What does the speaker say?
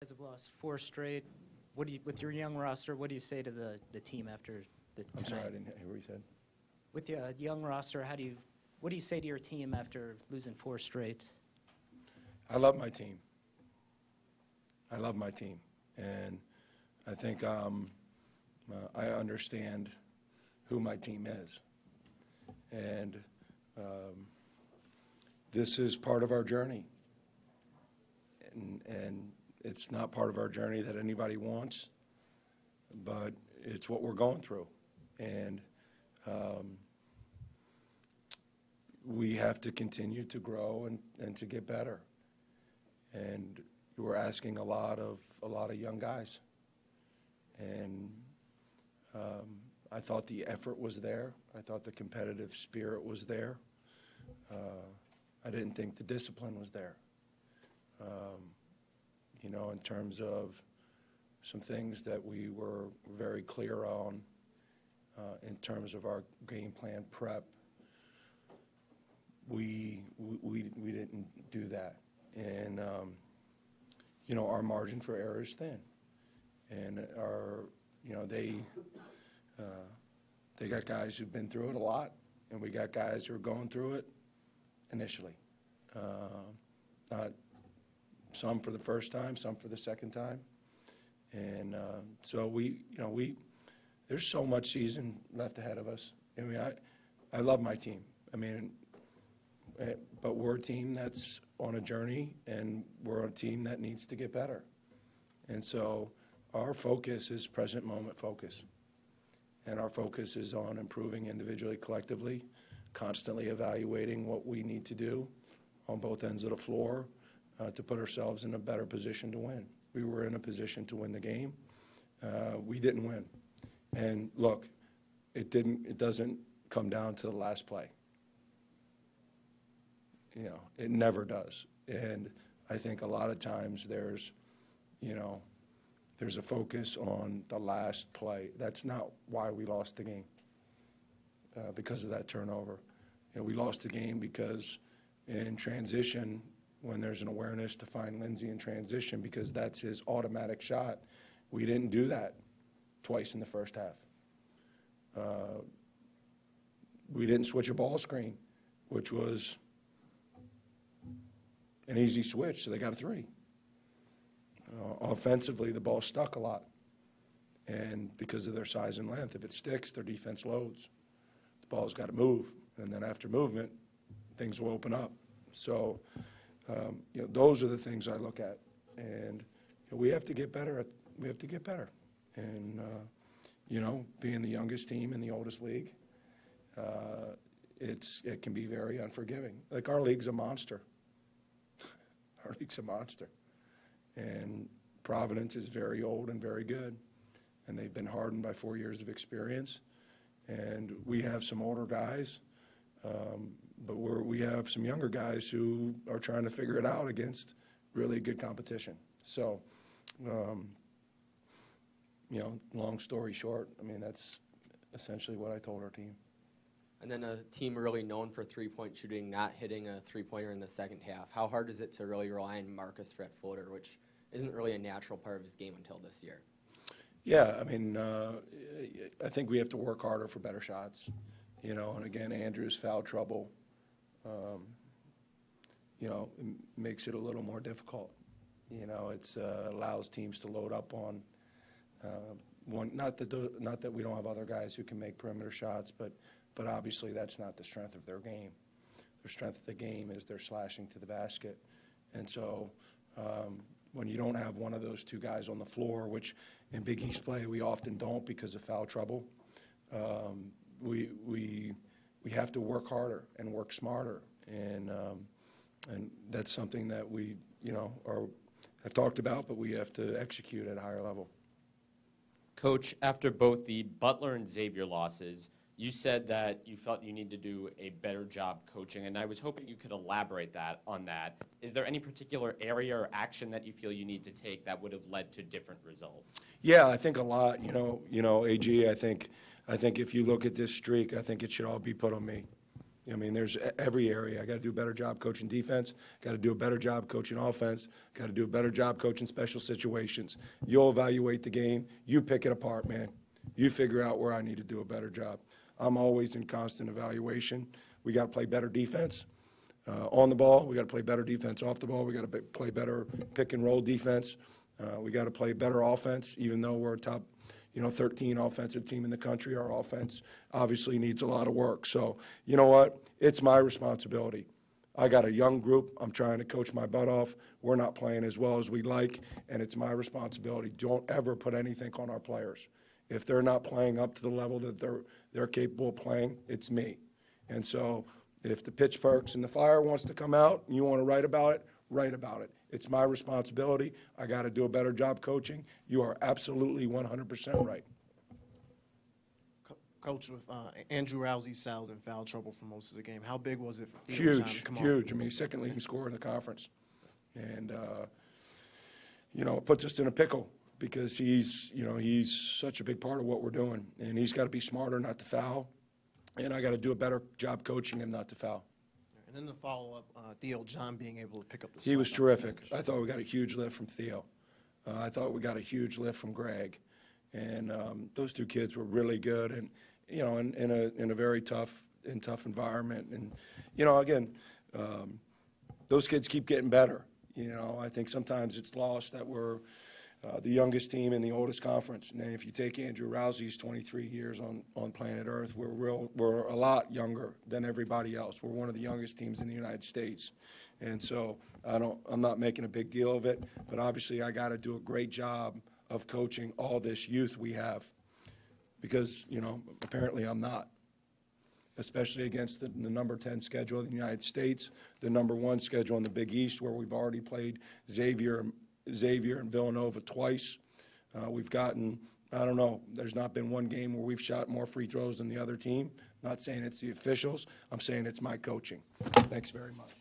Guys have lost 4 straight. With your young roster, what do you say to the team after tonight? I'm sorry, I didn't hear what you said. With your young roster, what do you say to your team after losing 4 straight? I love my team. I love my team, and I think I understand who my team is, and this is part of our journey, and it's not part of our journey that anybody wants, but it's what we're going through, and we have to continue to grow and to get better. And we're asking a lot of young guys, and I thought the effort was there. I thought the competitive spirit was there. I didn't think the discipline was there. You know, in terms of some things that we were very clear on in terms of our game plan prep, we didn't do that. And, you know, our margin for error is thin. And they got guys who've been through it a lot, and we got guys who are going through it initially. Not some for the first time, some for the second time. And so there's so much season left ahead of us. I mean, I love my team. I mean, but we're a team that's on a journey, and we're a team that needs to get better. And so our focus is present moment focus. And our focus is on improving individually, collectively, constantly evaluating what we need to do on both ends of the floor to put ourselves in a better position to win. We were in a position to win the game. We didn't win. And look, it doesn't come down to the last play. You know, it never does. And I think a lot of times there's a focus on the last play. That's not why we lost the game, because of that turnover. You know, we lost the game because in transition, when there's an awareness to find Lindsey in transition, because that's his automatic shot, we didn't do that twice in the first half. We didn't switch a ball screen, which was an easy switch, so they got a 3. Offensively, the ball stuck a lot, and because of their size and length, if it sticks, their defense loads. The ball's got to move, and then after movement, things will open up. So, you know, those are the things I look at, and you know, we have to get better. We have to get better, and you know, being the youngest team in the oldest league, it can be very unforgiving. Like, our league's a monster. Our league's a monster. And Providence is very old and very good. And they've been hardened by 4 years of experience. And we have some older guys, but we have some younger guys who are trying to figure it out against really good competition. So, you know, long story short, I mean, that's essentially what I told our team. And then a team really known for three-point shooting, not hitting a three-pointer in the second half. How hard is it to really rely on Marcus for that floater, which isn't really a natural part of his game until this year? Yeah, I mean, I think we have to work harder for better shots. You know, and again, Andrew's foul trouble, you know, makes it a little more difficult. You know, it's allows teams to load up on one. Not that we don't have other guys who can make perimeter shots, but obviously that's not the strength of their game. Their strength of the game is their slashing to the basket. And so when you don't have one of those two guys on the floor, which in Big East play we often don't because of foul trouble, we have to work harder and work smarter. And that's something that we, you know, have talked about, but we have to execute at a higher level. Coach, after both the Butler and Xavier losses, you said that you felt you need to do a better job coaching, and I was hoping you could elaborate on that. Is there any particular area or action that you feel you need to take that would have led to different results? Yeah, I think a lot. You know, AG. I think if you look at this streak, I think it should all be put on me. I mean, there's every area. I got to do a better job coaching defense, got to do a better job coaching offense, got to do a better job coaching special situations. You'll evaluate the game. You pick it apart, man. You figure out where I need to do a better job. I'm always in constant evaluation. We got to play better defense on the ball. We got to play better defense off the ball. We got to play better pick and roll defense. We got to play better offense, even though we're a top 13 offensive team in the country. Our offense obviously needs a lot of work. So, you know what? It's my responsibility. I got a young group. I'm trying to coach my butt off. We're not playing as well as we'd like, and it's my responsibility. Don't ever put anything on our players. If they're not playing up to the level that they're capable of playing, it's me. And so if the pitch perks and the fire wants to come out and you want to write about it, write about it. It's my responsibility. I got to do a better job coaching. You are absolutely 100% right. Coach, with Andrew Rousey sailed in foul trouble for most of the game, how big was it for Theo John to come Huge. off? I mean, he's second leading scorer in the conference. And, it puts us in a pickle because he's such a big part of what we're doing. And he's got to be smarter not to foul. And I got to do a better job coaching him not to foul. And then the follow-up, Theo John being able to pick up the He was slack. terrific. I thought we got a huge lift from Theo. I thought we got a huge lift from Greg. And those two kids were really good and, in a very tough environment. And, again, those kids keep getting better. I think sometimes it's lost that we're the youngest team in the oldest conference. And then if you take Andrew Rousey's 23 years on planet Earth, we're a lot younger than everybody else. We're one of the youngest teams in the United States. And so I'm not making a big deal of it, but obviously I got to do a great job of coaching all this youth we have because, apparently I'm not, especially against the number 10 schedule in the United States, the number 1 schedule in the Big East where we've already played Xavier and Villanova twice. We've gotten, I don't know, there's not been one game where we've shot more free throws than the other team. Not saying it's the officials. I'm saying it's my coaching. Thanks very much.